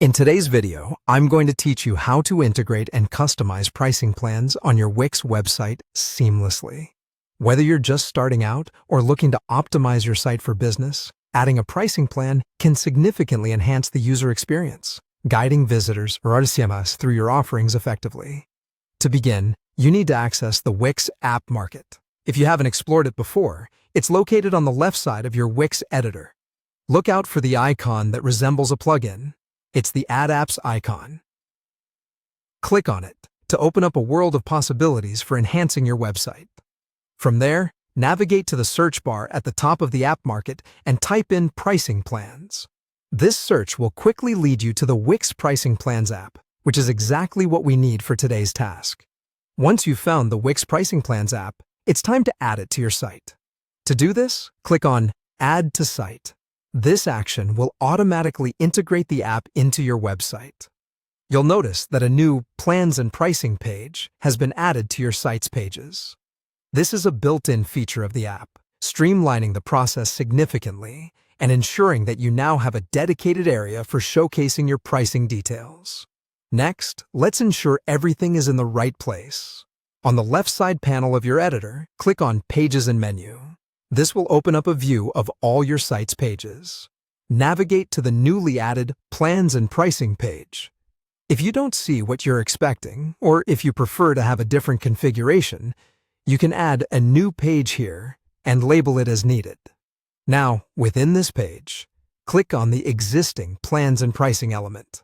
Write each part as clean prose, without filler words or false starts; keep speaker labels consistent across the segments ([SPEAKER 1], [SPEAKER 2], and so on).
[SPEAKER 1] In today's video, I'm going to teach you how to integrate and customize pricing plans on your Wix website seamlessly. Whether you're just starting out or looking to optimize your site for business, adding a pricing plan can significantly enhance the user experience, guiding visitors or RCMS through your offerings effectively. To begin, you need to access the Wix App Market. If you haven't explored it before, it's located on the left side of your Wix editor. Look out for the icon that resembles a plugin. It's the Add Apps icon. Click on it to open up a world of possibilities for enhancing your website. From there, navigate to the search bar at the top of the App Market and type in Pricing Plans. This search will quickly lead you to the Wix Pricing Plans app, which is exactly what we need for today's task. Once you've found the Wix Pricing Plans app, it's time to add it to your site. To do this, click on Add to Site. This action will automatically integrate the app into your website. You'll notice that a new Plans and Pricing page has been added to your site's pages. This is a built-in feature of the app, streamlining the process significantly and ensuring that you now have a dedicated area for showcasing your pricing details. Next, let's ensure everything is in the right place. On the left side panel of your editor, click on Pages and Menu. This will open up a view of all your site's pages. Navigate to the newly added Plans and Pricing page. If you don't see what you're expecting, or if you prefer to have a different configuration, you can add a new page here and label it as needed. Now, within this page, click on the existing Plans and Pricing element.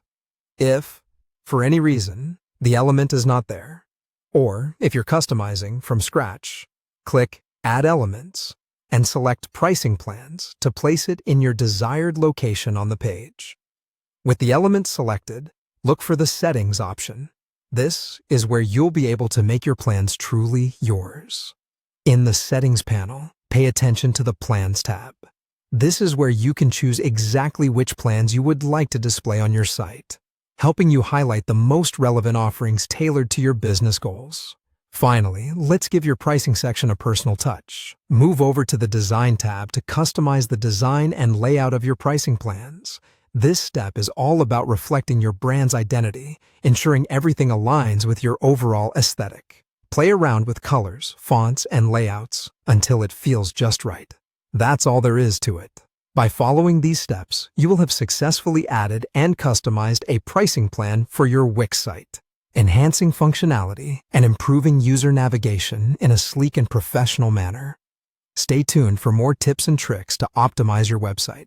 [SPEAKER 1] If, for any reason, the element is not there, or if you're customizing from scratch, click Add Elements and select Pricing Plans to place it in your desired location on the page. With the element selected, look for the Settings option. This is where you'll be able to make your plans truly yours. In the Settings panel, pay attention to the Plans tab. This is where you can choose exactly which plans you would like to display on your site, helping you highlight the most relevant offerings tailored to your business goals. Finally, let's give your pricing section a personal touch. Move over to the Design tab to customize the design and layout of your pricing plans. This step is all about reflecting your brand's identity, ensuring everything aligns with your overall aesthetic. Play around with colors, fonts, and layouts until it feels just right. That's all there is to it. By following these steps, you will have successfully added and customized a pricing plan for your Wix site, enhancing functionality and improving user navigation in a sleek and professional manner. Stay tuned for more tips and tricks to optimize your website.